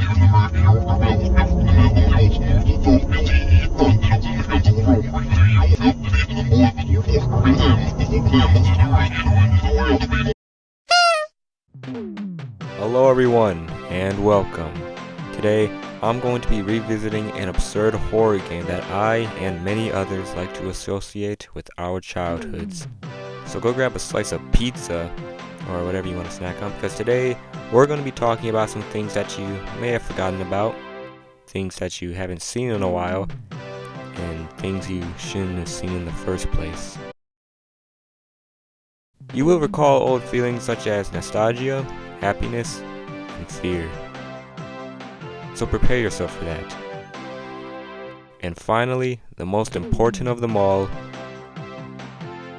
Hello everyone, and welcome. Today, I'm going to be revisiting an absurd horror game that I and many others like to associate with our childhoods. So go grab a slice of pizza, or whatever you want to snack on, because today, we're going to be talking about some things that you may have forgotten about, things that you haven't seen in a while, and things you shouldn't have seen in the first place. You will recall old feelings such as nostalgia, happiness, and fear. So prepare yourself for that. And finally, the most important of them all.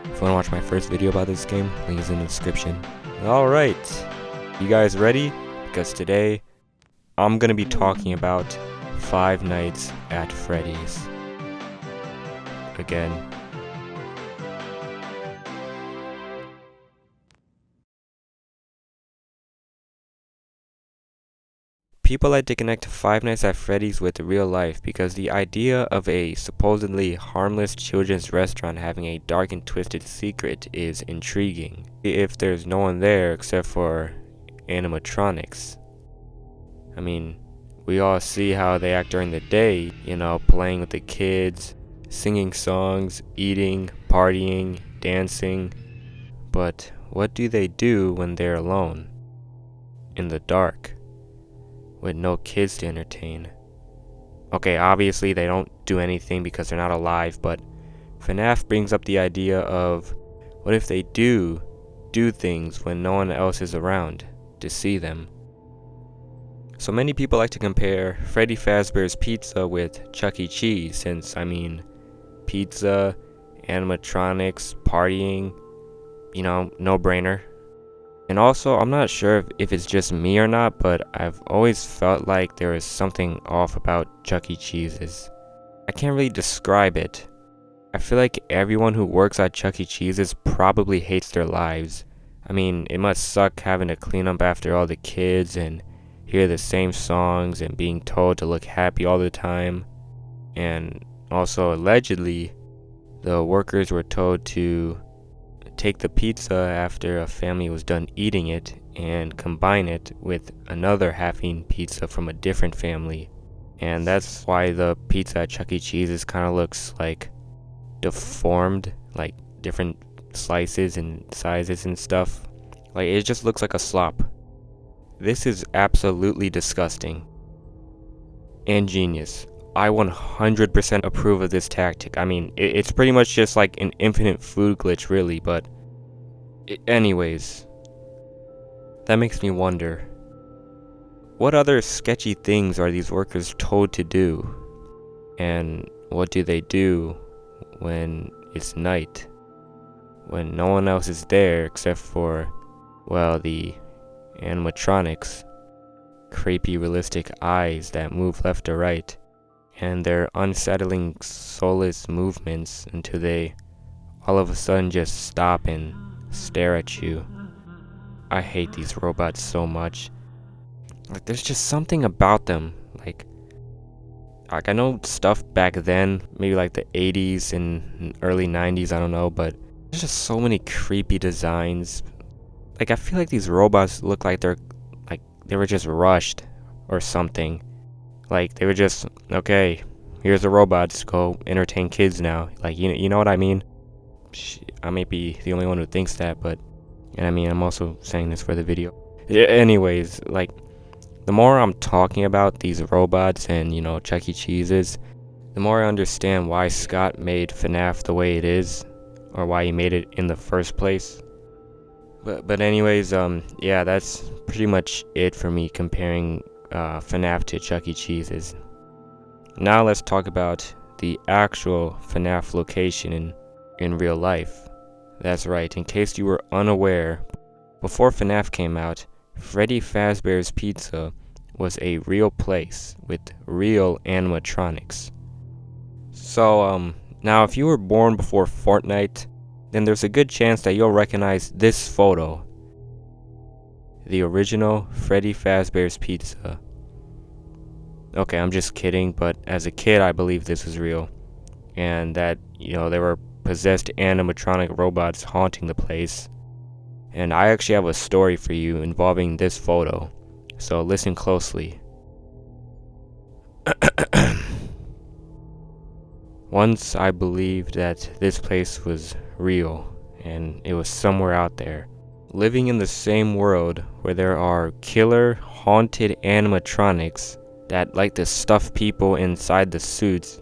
If you want to watch my first video about this game, link is in the description. Alright, you guys ready? Because today, I'm going to be talking about Five Nights at Freddy's. Again. People like to connect Five Nights at Freddy's with real life because the idea of a supposedly harmless children's restaurant having a dark and twisted secret is intriguing. If there's no one there except for animatronics. I mean, we all see how they act during the day, you know, playing with the kids, singing songs, eating, partying, dancing. But what do they do when they're alone? In the dark? With no kids to entertain. Okay, obviously they don't do anything because they're not alive, but Fnaf brings up the idea of what if they do things when no one else is around to see them. So many people like to compare Freddy Fazbear's Pizza with Chuck E. Cheese since, I mean, pizza, animatronics, partying, you know, no brainer. And also, I'm not sure if it's just me or not, but I've always felt like there is something off about Chuck E. Cheese's. I can't really describe it. I feel like everyone who works at Chuck E. Cheese's probably hates their lives. I mean, it must suck having to clean up after all the kids and hear the same songs and being told to look happy all the time. And also, allegedly, the workers were told to take the pizza after a family was done eating it and combine it with another half-eaten pizza from a different family. And that's why the pizza at Chuck E. Cheese's kind of looks like deformed, like different slices and sizes and stuff. Like it just looks like a slop. This is absolutely disgusting and genius. I 100% approve of this tactic. I mean, it's pretty much just like an infinite food glitch, really, but anyways, that makes me wonder, what other sketchy things are these workers told to do? And what do they do when it's night? When no one else is there except for, well, the animatronics, creepy realistic eyes that move left or right, and their unsettling soulless movements until they all of a sudden just stop and stare at you. I hate these robots so much. Like there's just something about them. Like I know stuff back then, maybe like the 80s and early 90s, I don't know, but there's just so many creepy designs. Like I feel like these robots look like they were just rushed or something. Like they were just, okay, here's the robots, go entertain kids now. Like you know what I mean? I may be the only one who thinks that, but and I mean I'm also saying this for the video. Anyways, like the more I'm talking about these robots and, you know, Chuck E. Cheese's, the more I understand why Scott made FNAF the way it is, or why he made it in the first place. But anyways, yeah, that's pretty much it for me comparing FNAF to Chuck E. Cheese's. Now let's talk about the actual FNAF location in real life. That's right, in case you were unaware, before FNAF came out, Freddy Fazbear's Pizza was a real place with real animatronics. So, now if you were born before Fortnite, then there's a good chance that you'll recognize this photo. The original Freddy Fazbear's Pizza. Okay, I'm just kidding, but as a kid, I believed this was real. And that, there were possessed animatronic robots haunting the place. And I actually have a story for you involving this photo. So listen closely. Once I believed that this place was real and it was somewhere out there. Living in the same world where there are killer, haunted animatronics that like to stuff people inside the suits.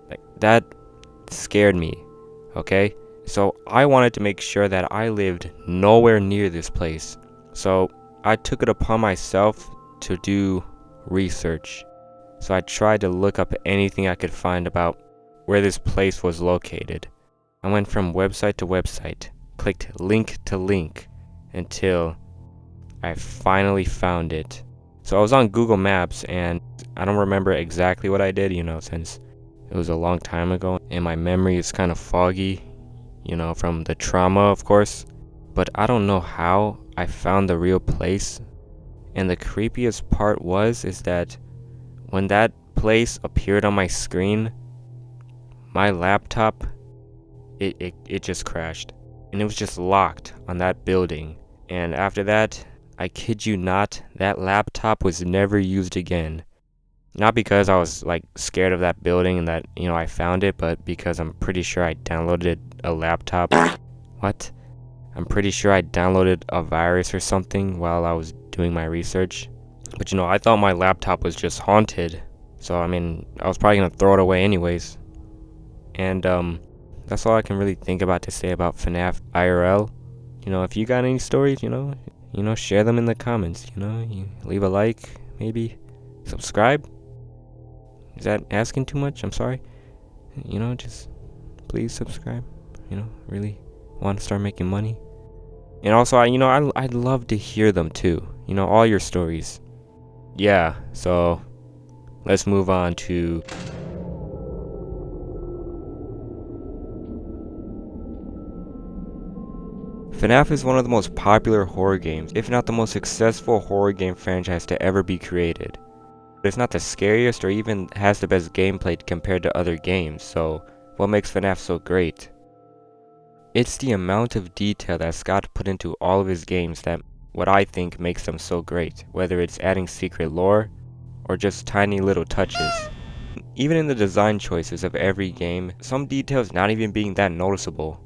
Like, that scared me, okay? So I wanted to make sure that I lived nowhere near this place. So I took it upon myself to do research. So I tried to look up anything I could find about where this place was located. I went from website to website, clicked link to link, until I finally found it. So I was on Google Maps, and I don't remember exactly what I did, since it was a long time ago, and my memory is kind of foggy, from the trauma, of course. But I don't know how I found the real place. And the creepiest part is that when that place appeared on my screen, my laptop, it just crashed. And it was just locked on that building. And after that, I kid you not, that laptop was never used again. Not because I was like scared of that building and that, I found it, but because I'm pretty sure I downloaded a laptop. What? I'm pretty sure I downloaded a virus or something while I was doing my research. But I thought my laptop was just haunted. So I was probably gonna throw it away anyways. And that's all I can really think about to say about FNAF IRL. If you got any stories, share them in the comments. You leave a like, maybe subscribe. Is that asking too much? I'm sorry. Just please subscribe. Really want to start making money. And also, I'd love to hear them too. All your stories. Yeah, so let's move on to FNAF is one of the most popular horror games, if not the most successful horror game franchise to ever be created. It's not the scariest or even has the best gameplay compared to other games, so what makes FNAF so great? It's the amount of detail that Scott put into all of his games that what I think makes them so great, whether it's adding secret lore or just tiny little touches. Even in the design choices of every game, some details not even being that noticeable.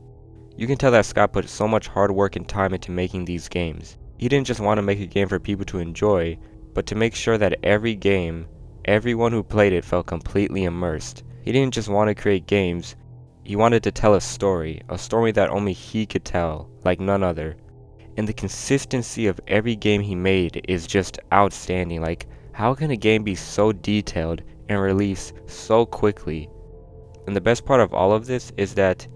You can tell that Scott put so much hard work and time into making these games. He didn't just want to make a game for people to enjoy, but to make sure that every game, everyone who played it felt completely immersed. He didn't just want to create games, he wanted to tell a story that only he could tell, like none other. And the consistency of every game he made is just outstanding. Like, how can a game be so detailed and release so quickly? And the best part of all of this is that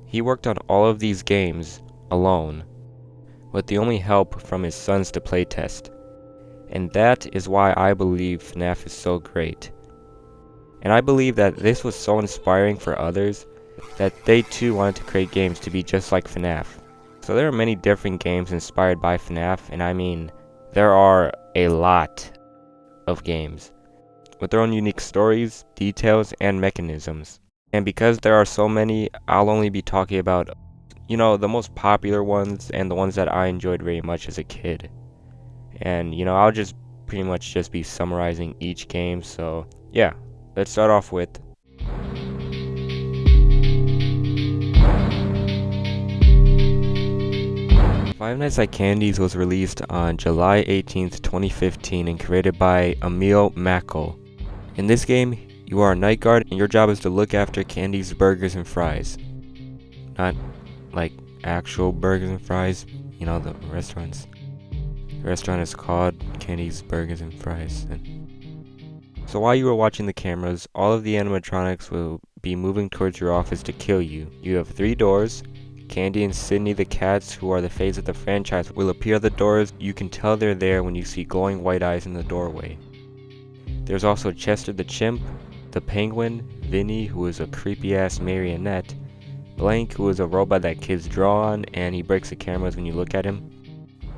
he worked on all of these games alone, with the only help from his sons to playtest. And that is why I believe FNAF is so great. And I believe that this was so inspiring for others that they too wanted to create games to be just like FNAF. So there are many different games inspired by FNAF, and there are a lot of games with their own unique stories, details, and mechanisms. And because there are so many, I'll only be talking about, the most popular ones and the ones that I enjoyed very much as a kid. And, I'll just pretty much just be summarizing each game. So, yeah, let's start off with Five Nights at Candy's was released on July 18th, 2015 and created by Emil Mackel. In this game, you are a night guard and your job is to look after Candy's burgers and fries. Not like actual burgers and fries, the restaurants. The restaurant is called Candy's Burgers and Fries. So while you are watching the cameras, all of the animatronics will be moving towards your office to kill you. You have 3 doors. Candy and Sydney the cats, who are the face of the franchise, will appear at the doors. You can tell they're there when you see glowing white eyes in the doorway. There's also Chester the chimp, the penguin, Vinny, who is a creepy ass marionette, Blank, who is a robot that kids draw on and he breaks the cameras when you look at him,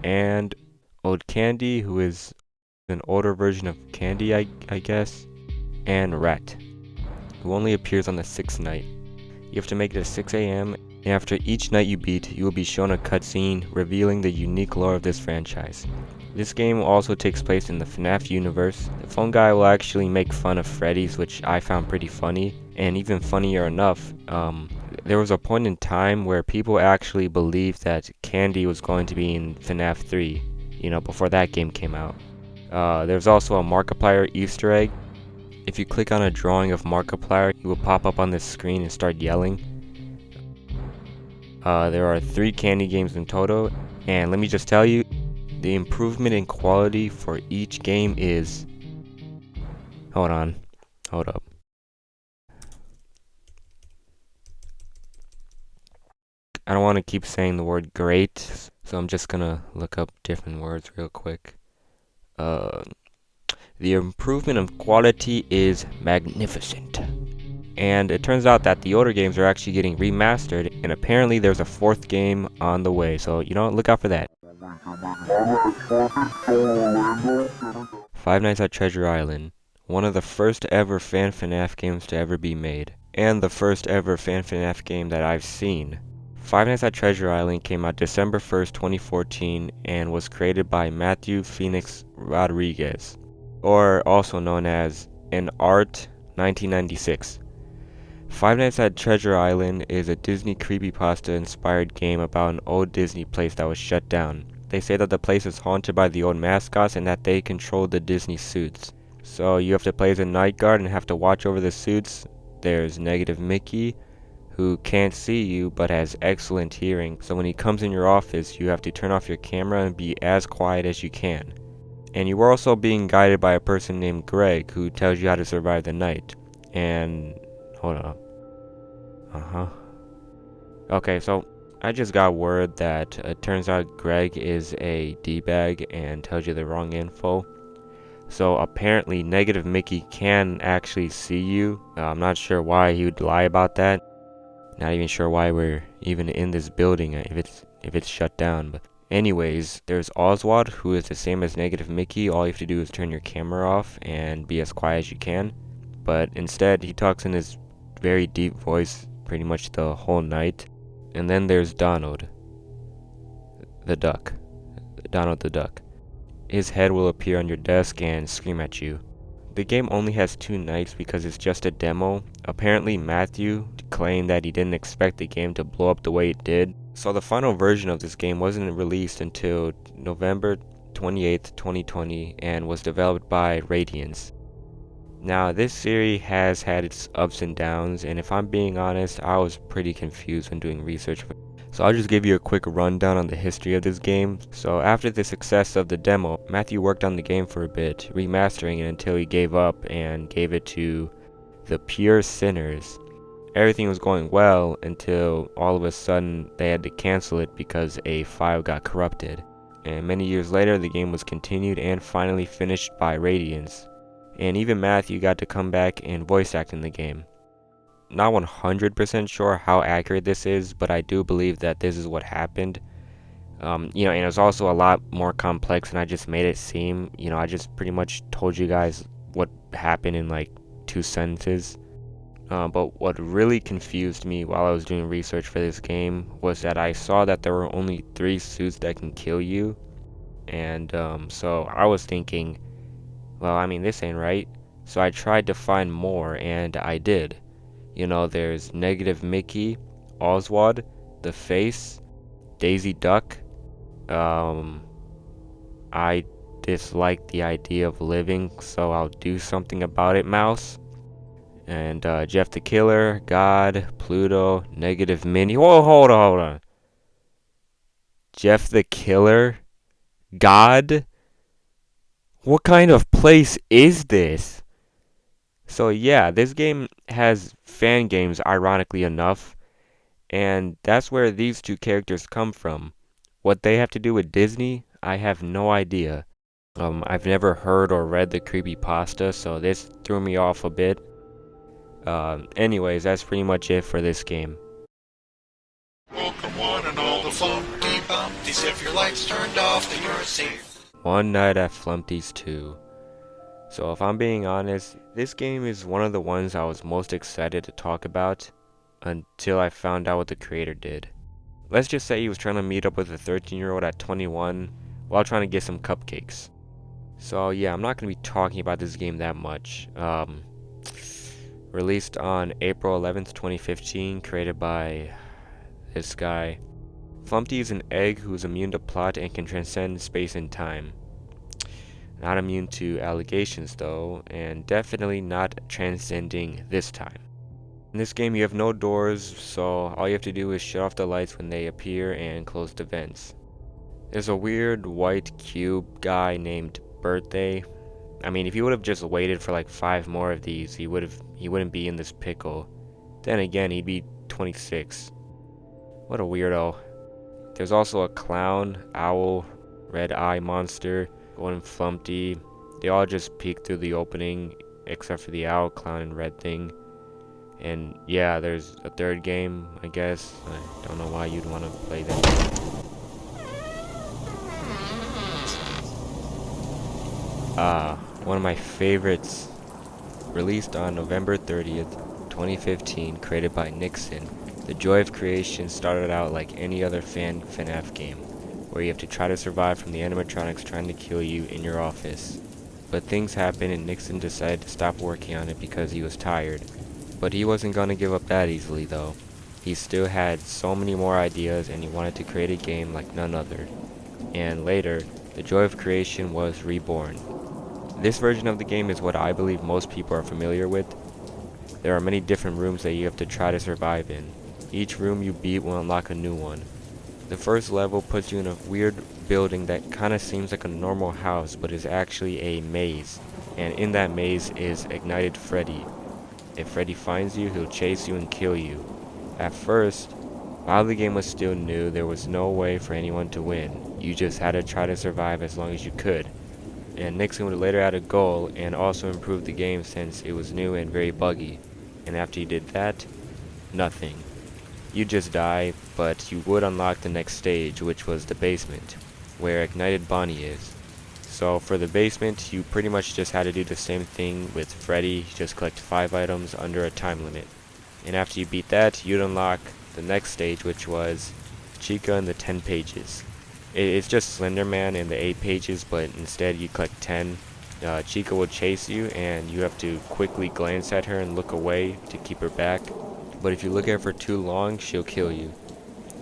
and Old Candy, who is an older version of Candy, I guess, and Rat, who only appears on the 6th night. You have to make it at 6 a.m., and after each night you beat, you will be shown a cutscene revealing the unique lore of this franchise. This game also takes place in the Fnaf universe. The phone guy will actually make fun of Freddy's, which I found pretty funny, and even funnier enough, there was a point in time where people actually believed that Candy was going to be in Fnaf 3, before that game came out. There's also a Markiplier Easter egg. If you click on a drawing of Markiplier, he will pop up on this screen and start yelling. There are 3 Candy games in total, and let me just tell you, the improvement in quality for each game is... Hold up. I don't want to keep saying the word great, so I'm just gonna look up different words real quick. The improvement of quality is magnificent. And it turns out that the older games are actually getting remastered, and apparently there's a 4th game on the way, so look out for that. Five Nights at Treasure Island, one of the first ever fan FNAF games to ever be made, and the first ever fan FNAF game that I've seen. Five Nights at Treasure Island came out December 1st, 2014, and was created by Matthew Phoenix Rodriguez, or also known as an Art 1996. Five Nights at Treasure Island is a Disney creepypasta-inspired game about an old Disney place that was shut down. They say that the place is haunted by the old mascots and that they control the Disney suits. So you have to play as a night guard and have to watch over the suits. There's Negative Mickey, who can't see you but has excellent hearing. So when he comes in your office, you have to turn off your camera and be as quiet as you can. And you are also being guided by a person named Greg, who tells you how to survive the night. And... hold up. Okay, so I just got word that it turns out Greg is a D-bag and tells you the wrong info. So apparently Negative Mickey can actually see you. I'm not sure why he would lie about that. Not even sure why we're even in this building if it's shut down. But anyways, there's Oswald, who is the same as Negative Mickey. All you have to do is turn your camera off and be as quiet as you can. But instead, he talks in his very deep voice pretty much the whole night. And then there's Donald the duck. His head will appear on your desk and scream at you. The game only has 2 nights because it's just a demo. Apparently Matthew claimed that he didn't expect the game to blow up the way it did. So the final version of this game wasn't released until November 28th, 2020 and was developed by Radiance. Now, this series has had its ups and downs, and if I'm being honest, I was pretty confused when doing research. So I'll just give you a quick rundown on the history of this game. So after the success of the demo, Matthew worked on the game for a bit, remastering it until he gave up and gave it to the Pure Sinners. Everything was going well until all of a sudden they had to cancel it because a file got corrupted. And many years later, the game was continued and finally finished by Radiance. And even Matthew got to come back and voice act in the game. Not 100% sure how accurate this is, but I do believe that this is what happened. And it was also a lot more complex than I just made it seem. I just pretty much told you guys what happened in like 2 sentences. But what really confused me while I was doing research for this game was that I saw that there were only 3 suits that can kill you. And so I was thinking, well, I mean, this ain't right. So I tried to find more, and I did. There's Negative Mickey, Oswald, The Face, Daisy Duck. I dislike the idea of living, so I'll do something about it, Mouse. And Jeff the Killer, God, Pluto, Negative Minnie. Whoa, hold on. Jeff the Killer, God? What kind of place is this? So yeah, this game has fan games, ironically enough, and that's where these 2 characters come from. What they have to do with Disney, I have no idea. I've never heard or read the creepypasta, so this threw me off a bit. Anyways, that's pretty much it for this game. Welcome one and all the funky bumpties. If your lights turned off, then you're safe. One Night at Flumpty's 2. So if I'm being honest, this game is one of the ones I was most excited to talk about until I found out what the creator did. Let's just say he was trying to meet up with a 13-year-old at 21 while trying to get some cupcakes. So yeah, I'm not going to be talking about this game that much. Released on April 11th, 2015, created by this guy. Flumpty is an egg who's immune to plot and can transcend space and time. Not immune to allegations though, and definitely not transcending this time. In this game you have no doors, so all you have to do is shut off the lights when they appear and close the vents. There's a weird white cube guy named Birthday. I mean, if he would have just waited for like 5 more of these, he wouldn't be in this pickle. Then again, he'd be 26. What a weirdo. There's also a clown, owl, red eye monster, golden Flumpty. They all just peek through the opening, except for the owl, clown, and red thing. And yeah, there's a third game, I guess. I don't know why you'd want to play that. One of my favorites, released on November 30th, 2015, created by Nixon. The joy of creation started out like any other Fnaf game, where you have to try to survive from the animatronics trying to kill you in your office. But things happened and Nixon decided to stop working on it because he was tired. But he wasn't going to give up that easily though. He still had so many more ideas and he wanted to create a game like none other. And later, the joy of creation was reborn. This version of the game is what I believe most people are familiar with. There are many different rooms that you have to try to survive in. Each room you beat will unlock a new one. The first level puts you in a weird building that kinda seems like a normal house but is actually a maze. And in that maze is Ignited Freddy. If Freddy finds you, he'll chase you and kill you. At first, while the game was still new, there was no way for anyone to win. You just had to try to survive as long as you could. And Nixon would later add a goal and also improve the game since it was new and very buggy. And after you did that, nothing. You just die, but you would unlock the next stage, which was the basement, where Ignited Bonnie is. So for the basement, you pretty much just had to do the same thing with Freddy, just collect 5 items under a time limit. And after you beat that, you'd unlock the next stage, which was Chica and the 10 pages. It's just Slender Man in the 8 pages, but instead you collect 10. Chica will chase you, and you have to quickly glance at her and look away to keep her back. But if you look at her for too long, she'll kill you.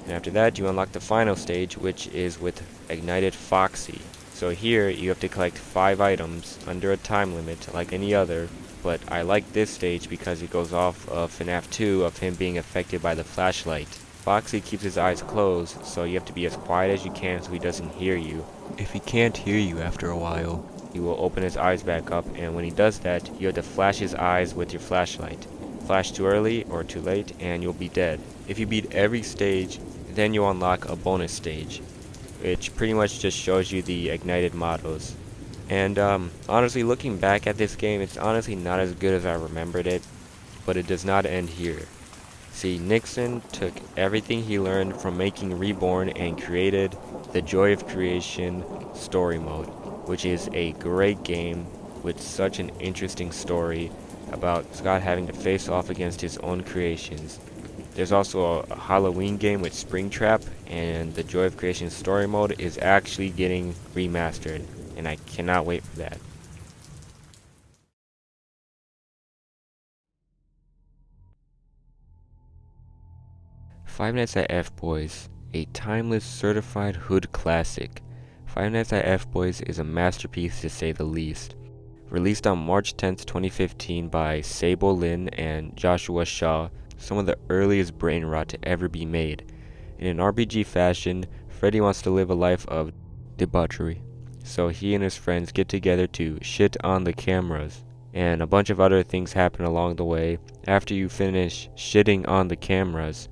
And after that, you unlock the final stage, which is with Ignited Foxy. So here, you have to collect 5 items under a time limit like any other, but I like this stage because it goes off of Fnaf 2 of him being affected by the flashlight. Foxy keeps his eyes closed, so you have to be as quiet as you can so he doesn't hear you. If he can't hear you after a while, he will open his eyes back up, and when he does that, you have to flash his eyes with your flashlight. Flash too early or too late, and you'll be dead. If you beat every stage, then you'll unlock a bonus stage, which pretty much just shows you the ignited models. And honestly, looking back at this game, it's honestly not as good as I remembered it, but it does not end here. See, Nixon took everything he learned from making Reborn and created the Joy of Creation story mode, which is a great game with such an interesting story about Scott having to face off against his own creations. There's also a Halloween game with Springtrap, and the Joy of Creation story mode is actually getting remastered, and I cannot wait for that. Five Nights at F-Boys, a timeless certified hood classic. Five Nights at F-Boys is a masterpiece to say the least. Released on March 10th, 2015 by Sable Lin and Joshua Shaw, some of the earliest brain rot to ever be made. In an RPG fashion, Freddy wants to live a life of debauchery, so he and his friends get together to shit on the cameras, and a bunch of other things happen along the way. After you finish shitting on the cameras,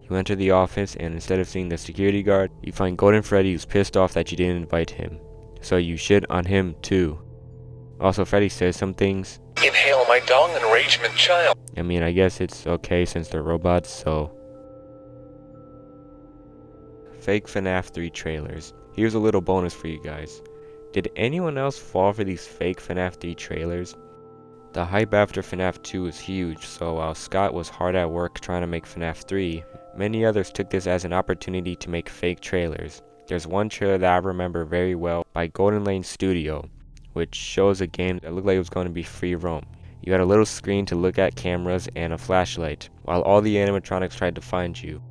you enter the office, and instead of seeing the security guard, you find Golden Freddy who's pissed off that you didn't invite him, so you shit on him too. Also, Freddy says some things. Inhale my dong, enragement child. I mean, I guess it's okay since they're robots, so. Fake FNAF 3 trailers. Here's a little bonus for you guys. Did anyone else fall for these fake Fnaf 3 trailers? The hype after Fnaf 2 was huge, so while Scott was hard at work trying to make Fnaf 3, many others took this as an opportunity to make fake trailers. There's one trailer that I remember very well by Golden Lane Studio, which shows a game that looked like it was going to be free roam. You had a little screen to look at cameras and a flashlight, while all the animatronics tried to find you.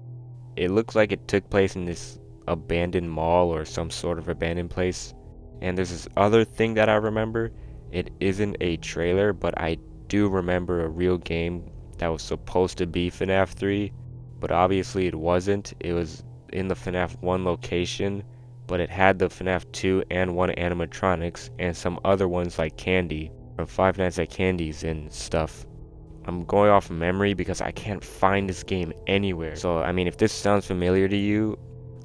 It looks like it took place in this abandoned mall or some sort of abandoned place. And there's this other thing that I remember. It isn't a trailer, but I do remember a real game that was supposed to be Fnaf 3, but obviously it wasn't. It was in the Fnaf 1 location, but it had the Fnaf 2 and 1 animatronics and some other ones like Candy from Five Nights at Candy's and stuff. I'm going off memory because I can't find this game anywhere. So I mean, if this sounds familiar to you,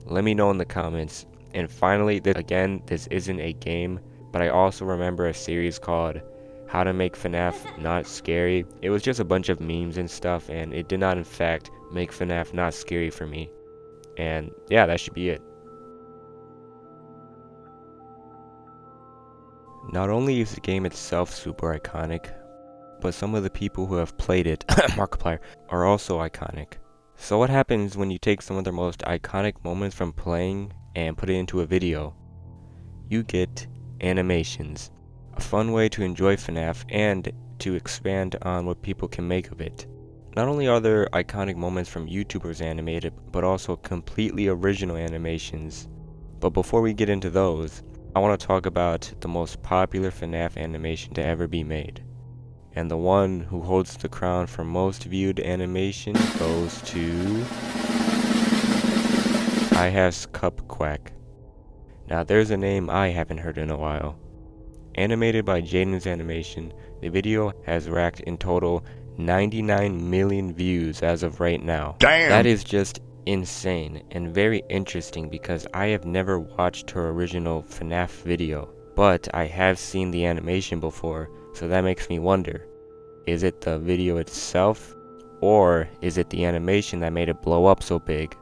let me know in the comments. And finally, this isn't a game, but I also remember a series called How to Make FNAF Not Scary. It was just a bunch of memes and stuff, and it did not in fact make FNAF not scary for me. And yeah, that should be it. Not only is the game itself super iconic, but some of the people who have played it, Markiplier, are also iconic. So what happens when you take some of the most iconic moments from playing and put it into a video? You get animations. A fun way to enjoy FNAF and to expand on what people can make of it. Not only are there iconic moments from YouTubers animated, but also completely original animations. But before we get into those, I want to talk about the most popular FNAF animation to ever be made. And the one who holds the crown for most viewed animation goes to I Has Cup Quack. Now there's a name I haven't heard in a while. Animated by Jaden's Animation, the video has racked in total 99 million views as of right now. Damn! That is just insane and very interesting because I have never watched her original FNAF video, but I have seen the animation before, so that makes me wonder, is it the video itself, or is it the animation that made it blow up so big?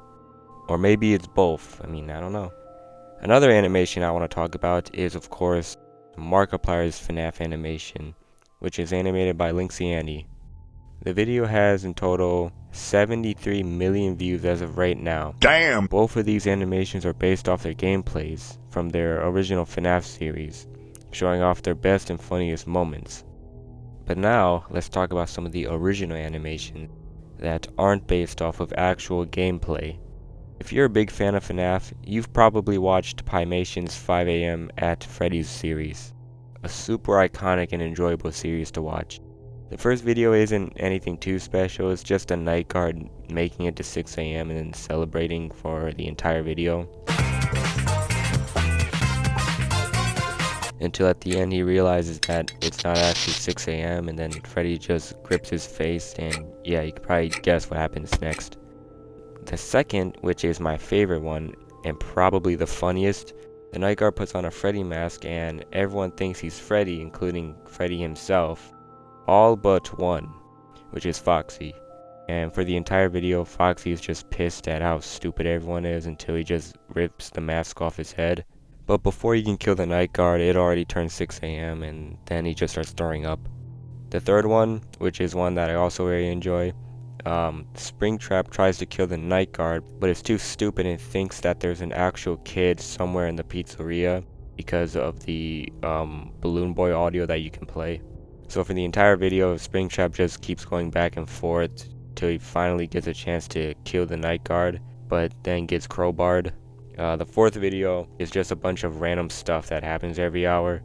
Or maybe it's both, I mean, I don't know. Another animation I want to talk about is, of course, Markiplier's FNAF animation, which is animated by Annie. The video has in total 73 million views as of right now. Damn! Both of these animations are based off their gameplays from their original FNAF series, showing off their best and funniest moments. But now, let's talk about some of the original animations that aren't based off of actual gameplay. If you're a big fan of FNAF, you've probably watched Pymation's 5 AM at Freddy's series, a super iconic and enjoyable series to watch. The first video isn't anything too special, it's just a night guard making it to 6 AM and then celebrating for the entire video. Until at the end he realizes that it's not actually 6 AM and then Freddy just grips his face, and yeah, you can probably guess what happens next. The second, which is my favorite one and probably the funniest, the night guard puts on a Freddy mask and everyone thinks he's Freddy, including Freddy himself. All but one, which is Foxy. And for the entire video, Foxy is just pissed at how stupid everyone is until he just rips the mask off his head. But before he can kill the night guard, it already turns 6 AM and then he just starts throwing up. The third one, which is one that I also very enjoy, Springtrap tries to kill the night guard, but is too stupid and thinks that there's an actual kid somewhere in the pizzeria because of the Balloon Boy audio that you can play. So for the entire video, Springtrap just keeps going back and forth till he finally gets a chance to kill the night guard, but then gets crowbarred. The fourth video is just a bunch of random stuff that happens every hour,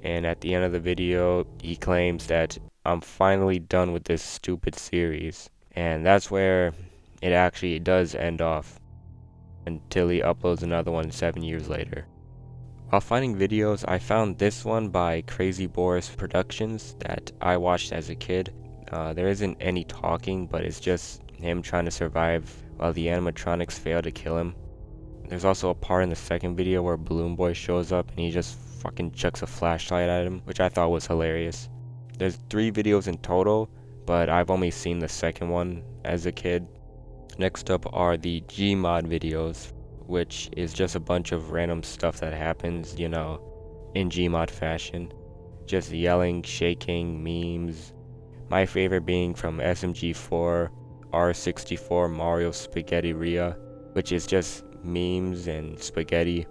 and at the end of the video, he claims that I'm finally done with this stupid series, and that's where it actually does end off until he uploads another one 7 years later. While finding videos, I found this one by Crazy Boris Productions that I watched as a kid. There isn't any talking, but it's just him trying to survive while the animatronics fail to kill him. There's also a part in the second video where Balloon Boy shows up and he just fucking chucks a flashlight at him, which I thought was hilarious. There's 3 videos in total, but I've only seen the second one as a kid. Next up are the Gmod videos, which is just a bunch of random stuff that happens, you know, in Gmod fashion. Just yelling, shaking, memes. My favorite being from SMG4, R64 Mario Spaghetti Ria, which is just memes and spaghetti.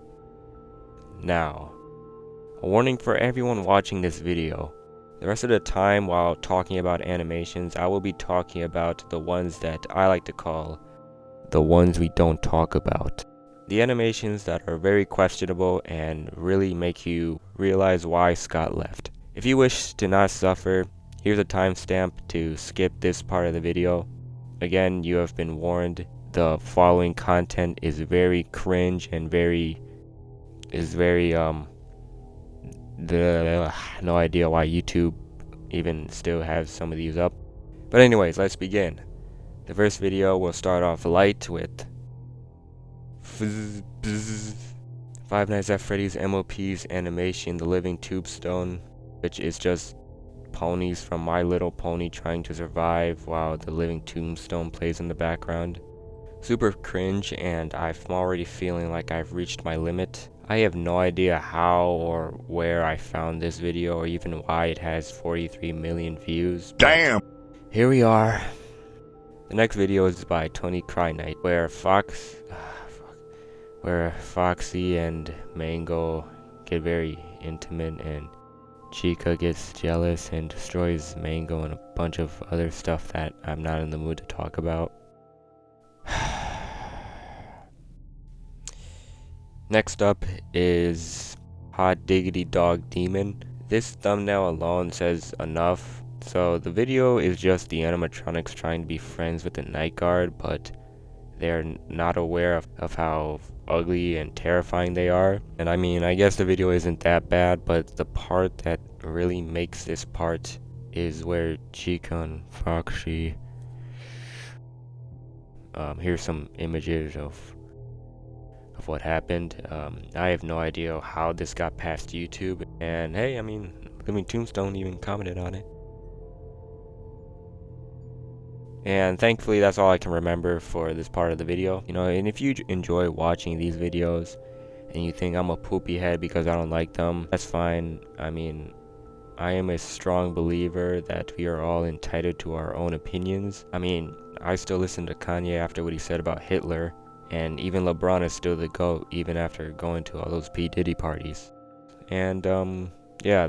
Now, a warning for everyone watching this video. The rest of the time while talking about animations, I will be talking about the ones that I like to call the ones we don't talk about. The animations that are very questionable and really make you realize why Scott left. If you wish to not suffer, here's a timestamp to skip this part of the video. Again, you have been warned. The following content is very cringe and no idea why YouTube even still has some of these up. But anyways, let's begin. The first video will start off light with Five Nights at Freddy's MOP's animation, The Living Tombstone, which is just ponies from My Little Pony trying to survive while The Living Tombstone plays in the background. Super cringe, and I'm already feeling like I've reached my limit. I have no idea how or where I found this video or even why it has 43 million views. Damn! Here we are. The next video is by Tony Kryknight, where Foxy and Mango get very intimate and Chica gets jealous and destroys Mango and a bunch of other stuff that I'm not in the mood to talk about. Next up is Hot Diggity Dog Demon. This thumbnail alone says enough. So the video is just the animatronics trying to be friends with the night guard, but they're not aware of how ugly and terrifying they are. And I mean, I guess the video isn't that bad, but the part that really makes this part is where Chica and Foxy, here's some images of what happened. I have no idea how this got past YouTube, and hey, I mean, Living Tombstone even commented on it. And thankfully that's all I can remember for this part of the video. You know, and if you enjoy watching these videos and you think I'm a poopy head because I don't like them, that's fine. I mean, I am a strong believer that we are all entitled to our own opinions. I mean, I still listen to Kanye after what he said about Hitler, and even LeBron is still the GOAT even after going to all those P. Diddy parties. And yeah,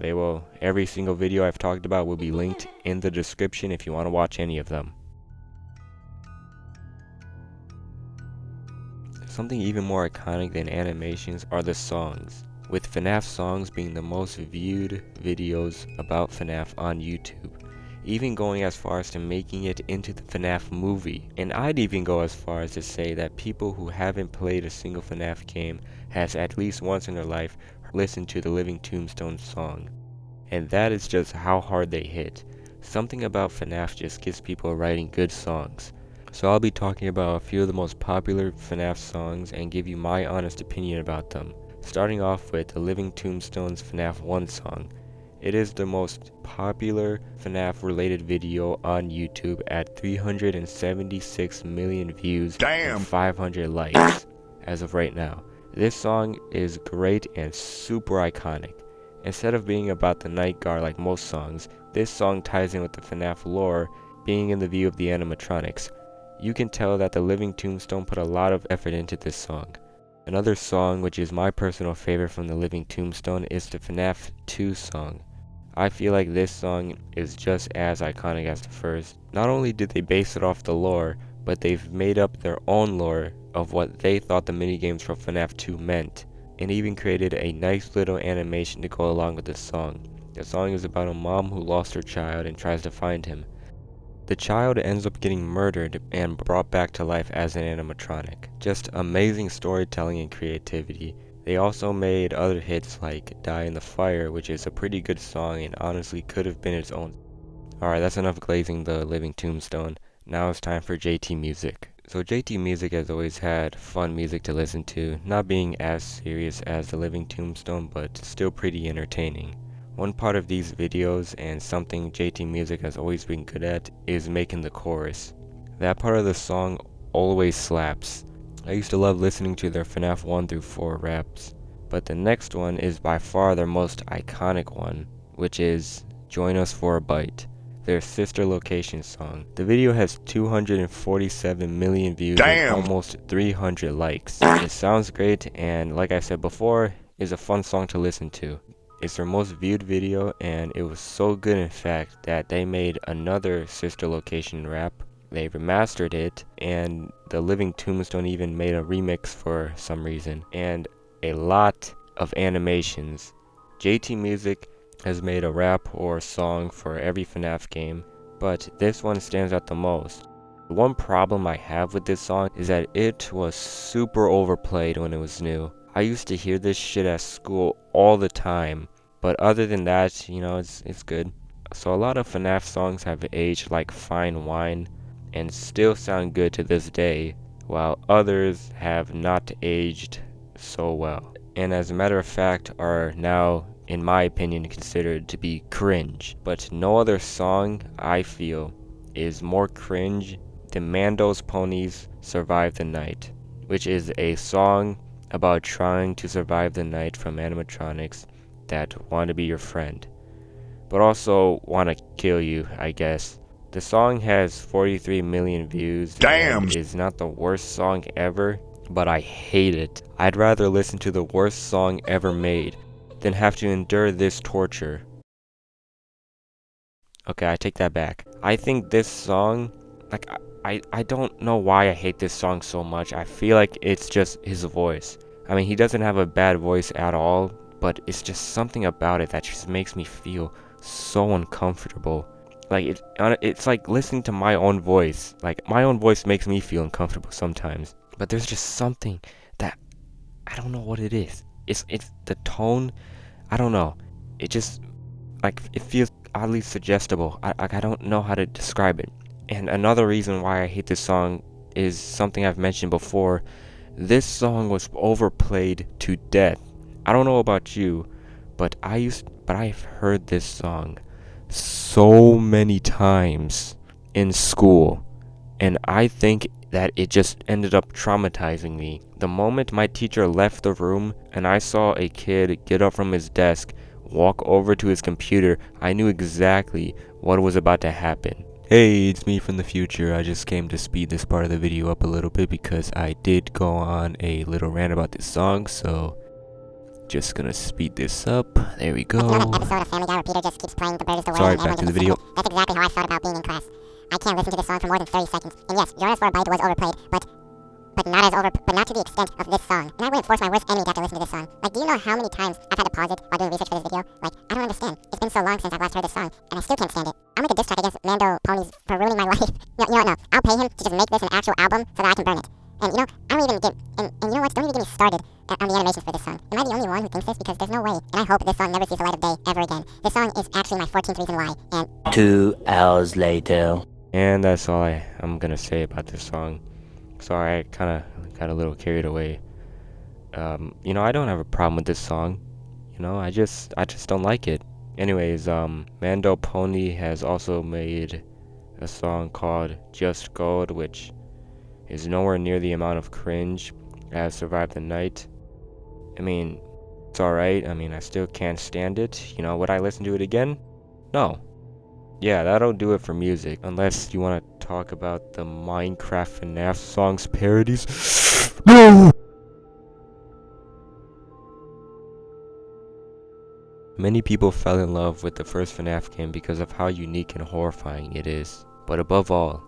every single video I've talked about will be linked in the description if you want to watch any of them. Something even more iconic than animations are the songs, with Fnaf songs being the most viewed videos about Fnaf on YouTube, even going as far as to making it into the Fnaf movie. And I'd even go as far as to say that people who haven't played a single Fnaf game has at least once in their life listened to the Living Tombstone song. And that is just how hard they hit. Something about Fnaf just gets people writing good songs. So I'll be talking about a few of the most popular Fnaf songs and give you my honest opinion about them. Starting off with the Living Tombstone's Fnaf 1 song. It is the most popular Fnaf related video on YouTube at 376 million views and 500 likes as of right now. This song is great and super iconic. Instead of being about the night guard like most songs, this song ties in with the Fnaf lore, being in the view of the animatronics. You can tell that the Living Tombstone put a lot of effort into this song. Another song which is my personal favorite from the Living Tombstone is the Fnaf 2 song. I feel like this song is just as iconic as the first. Not only did they base it off the lore, but they've made up their own lore of what they thought the minigames from Fnaf 2 meant, and even created a nice little animation to go along with the song. The song is about a mom who lost her child and tries to find him. The child ends up getting murdered and brought back to life as an animatronic. Just amazing storytelling and creativity. They also made other hits like Die in the Fire, which is a pretty good song and honestly could have been its own. Alright, that's enough glazing the Living Tombstone. Now it's time for JT Music. So JT Music has always had fun music to listen to, not being as serious as the Living Tombstone, but still pretty entertaining. One part of these videos, and something JT Music has always been good at, is making the chorus. That part of the song always slaps. I used to love listening to their Fnaf 1 through 4 raps. But the next one is by far their most iconic one, which is Join Us for a Bite, their sister location song. The video has 247 million views and almost 300 likes. It sounds great, and like I said before, is a fun song to listen to. It's their most viewed video, and it was so good in fact that they made another sister location rap. They remastered it, and the Living Tombstone even made a remix for some reason, and a lot of animations. JT Music has made a rap or song for every Fnaf game, but this one stands out the most. The one problem I have with this song is that it was super overplayed when it was new. I used to hear this shit at school all the time, but other than that, you know, it's good. So a lot of Fnaf songs have aged like fine wine and still sound good to this day, while others have not aged so well, and as a matter of fact are now, in my opinion, considered to be cringe. But no other song, I feel, is more cringe than Mando's Ponies Survive the Night, which is a song about trying to survive the night from animatronics that want to be your friend, but also want to kill you, I guess. The song has 43 million views. Damn! And is not the worst song ever, but I hate it. I'd rather listen to the worst song ever made than have to endure this torture. Okay, I take that back. I think this song, like, I don't know why I hate this song so much. I feel like it's just his voice. I mean, he doesn't have a bad voice at all, but it's just something about it that just makes me feel so uncomfortable. Like, it's like listening to my own voice. Like, my own voice makes me feel uncomfortable sometimes. But there's just something that, I don't know what it is. It's the tone, I don't know. It just, like, it feels oddly suggestible. I don't know how to describe it. And another reason why I hate this song is something I've mentioned before. This song was overplayed to death. I don't know about you, but I've heard this song so many times in school, and I think that it just ended up traumatizing me. The moment my teacher left the room and I saw a kid get up from his desk, walk over to his computer, I knew exactly what was about to happen. Hey, it's me from the future. I just came to speed this part of the video up a little bit because I did go on a little rant about this song, so just gonna speed this up. There we go. You know that episode of Family Guy where Peter just keeps playing The Bird is the Word Sorry, and back everyone to the gets video. excited? That's exactly how I felt about being in class. I can't listen to this song for more than 30 seconds. And yes, Jonas for a Bite was overplayed, but not to the extent of this song. And I wouldn't force my worst enemy to have to listen to this song. Like, do you know how many times I've had to pause it while doing research for this video? Like, I don't understand. It's been so long since I've last heard this song, and I still can't stand it. I'll make a diss track against Mando Ponies for ruining my life. You know what, no. I'll pay him to just make this an actual album so that I can burn it. And you know, I don't even get, and you know what, don't even get me started on the animations for this song. Am I the only one who thinks this? Because there's no way, and I hope this song never sees the light of day ever again. This song is actually my 14th reason why, and 2 hours later. And that's all I'm gonna say about this song. Sorry, I kind of got a little carried away. You know, I don't have a problem with this song. You know, I just don't like it. Anyways, Mando Pony has also made a song called Just Gold, which is nowhere near the amount of cringe as Survive the Night. I mean, it's alright. I mean, I still can't stand it. You know, would I listen to it again? No. Yeah, that'll do it for music. Unless you want to talk about the Minecraft FNAF songs parodies. No! Many people fell in love with the first FNAF game because of how unique and horrifying it is. But above all,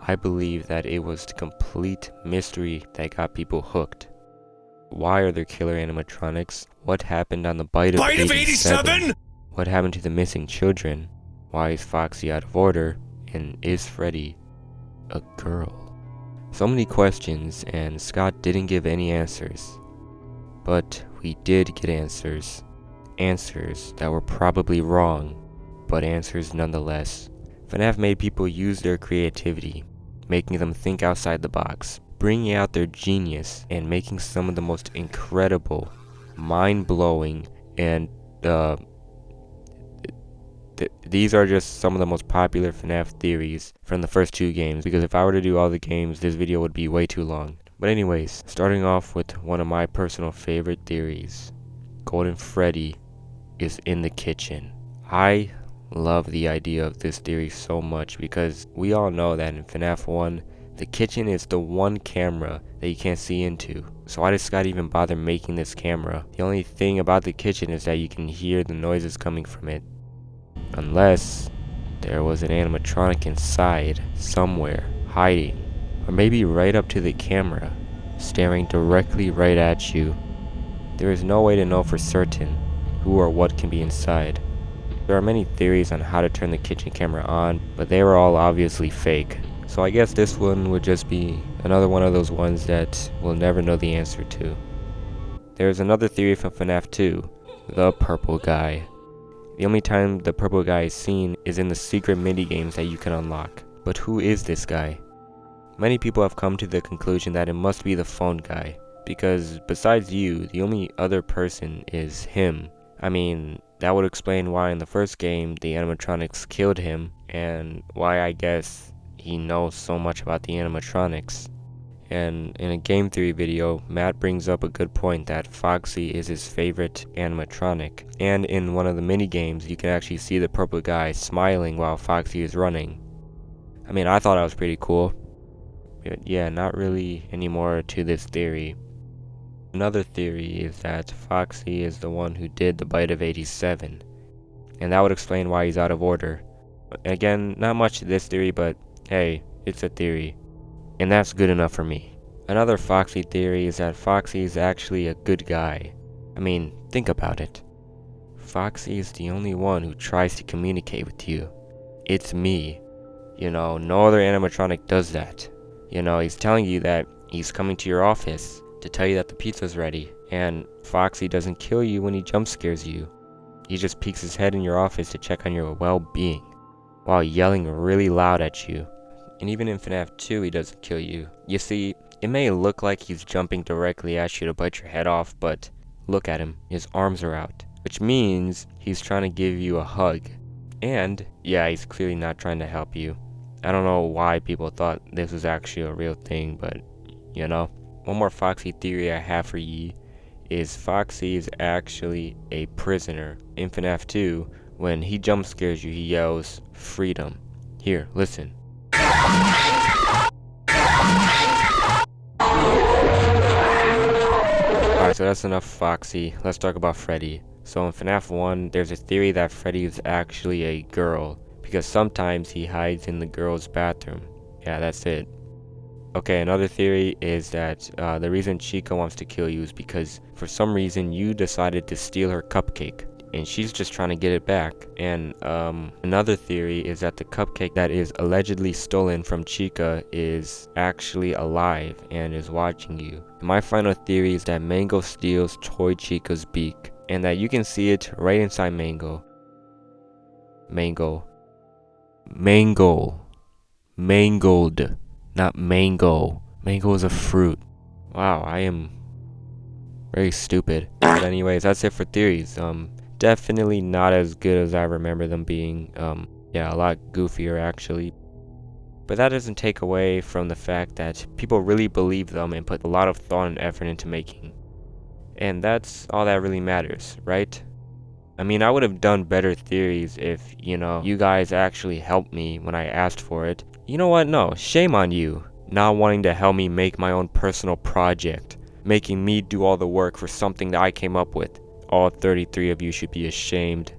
I believe that it was the complete mystery that got people hooked. Why are there killer animatronics? What happened on the Bite of 87? What happened to the missing children? Why is Foxy out of order? And is Freddy a girl? So many questions, and Scott didn't give any answers. But we did get answers. Answers that were probably wrong, but answers nonetheless. FNAF made people use their creativity, making them think outside the box, bringing out their genius, and making some of the most incredible, mind-blowing, and these are just some of the most popular FNAF theories from the first two games, because if I were to do all the games, this video would be way too long. But anyways, starting off with one of my personal favorite theories. Golden Freddy is in the kitchen. I love the idea of this theory so much because we all know that in FNAF 1, the kitchen is the one camera that you can't see into. So why did Scott even bother making this camera? The only thing about the kitchen is that you can hear the noises coming from it. Unless there was an animatronic inside, somewhere, hiding. Or maybe right up to the camera, staring directly right at you. There is no way to know for certain who or what can be inside. There are many theories on how to turn the kitchen camera on, but they were all obviously fake. So I guess this one would just be another one of those ones that we'll never know the answer to. There's another theory from FNAF 2, the purple guy. The only time the purple guy is seen is in the secret minigames that you can unlock. But who is this guy? Many people have come to the conclusion that it must be the phone guy, because besides you, the only other person is him. I mean, that would explain why in the first game the animatronics killed him, and why I guess he knows so much about the animatronics. And in a game theory video, Matt brings up a good point that Foxy is his favorite animatronic. And in one of the mini games, you can actually see the purple guy smiling while Foxy is running. I mean, I thought that was pretty cool. But yeah, not really any more to this theory. Another theory is that Foxy is the one who did the bite of 87. And that would explain why he's out of order. Again, not much to this theory, but hey, it's a theory. And that's good enough for me. Another Foxy theory is that Foxy is actually a good guy. I mean, think about it. Foxy is the only one who tries to communicate with you. It's me. You know, no other animatronic does that. You know, he's telling you that he's coming to your office to tell you that the pizza's ready. And Foxy doesn't kill you when he jump scares you. He just peeks his head in your office to check on your well-being, while yelling really loud at you. And even in FNAF 2, he doesn't kill you. You see, it may look like he's jumping directly at you to bite your head off, but look at him, his arms are out. Which means he's trying to give you a hug. And, yeah, he's clearly not trying to help you. I don't know why people thought this was actually a real thing, but, you know. One more Foxy theory I have for ye is Foxy is actually a prisoner. In FNAF 2, when he jump scares you, he yells, "Freedom." Here, listen. Alright, so that's enough Foxy. Let's talk about Freddy. So in FNAF 1, there's a theory that Freddy is actually a girl, because sometimes he hides in the girl's bathroom. Yeah, that's it. Okay, another theory is that the reason Chica wants to kill you is because for some reason you decided to steal her cupcake, and she's just trying to get it back. And another theory is that the cupcake that is allegedly stolen from Chica is actually alive and is watching you. And my final theory is that Mango steals Toy Chica's beak, and that you can see it right inside Mango. Mangold. Not mango. Mango is a fruit. Wow, I am very stupid. But anyways, that's it for theories. Definitely not as good as I remember them being. Yeah, a lot goofier actually. But that doesn't take away from the fact that people really believe them and put a lot of thought and effort into making. And that's all that really matters, right? I mean, I would have done better theories if, you know, you guys actually helped me when I asked for it. You know what? No, shame on you, not wanting to help me make my own personal project, making me do all the work for something that I came up with. All 33 of you should be ashamed.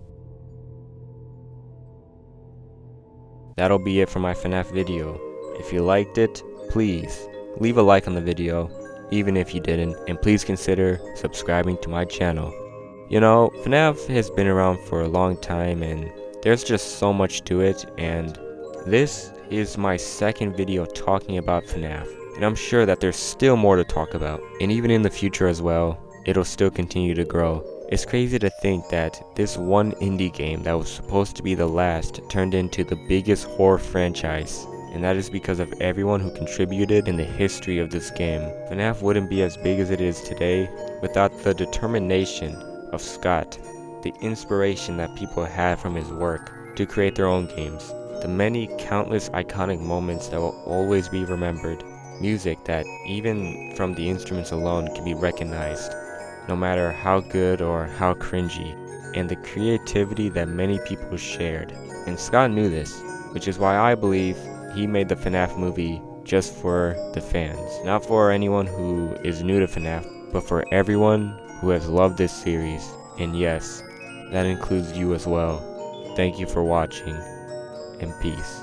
That'll be it for my FNAF video. If you liked it, please leave a like on the video, even if you didn't, and please consider subscribing to my channel. You know, FNAF has been around for a long time and there's just so much to it, and this is my second video talking about FNAF, and I'm sure that there's still more to talk about, and even in the future as well, it'll still continue to grow. It's crazy to think that this one indie game that was supposed to be the last turned into the biggest horror franchise, and that is because of everyone who contributed in the history of this game. FNAF wouldn't be as big as it is today without the determination of Scott, the inspiration that people had from his work to create their own games, the many countless iconic moments that will always be remembered. music that, even from the instruments alone, can be recognized, no matter how good or how cringy, and the creativity that many people shared. And Scott knew this, which is why I believe he made the Fnaf movie just for the fans. Not for anyone who is new to Fnaf, but for everyone who has loved this series. And yes, that includes you as well. Thank you for watching, and peace.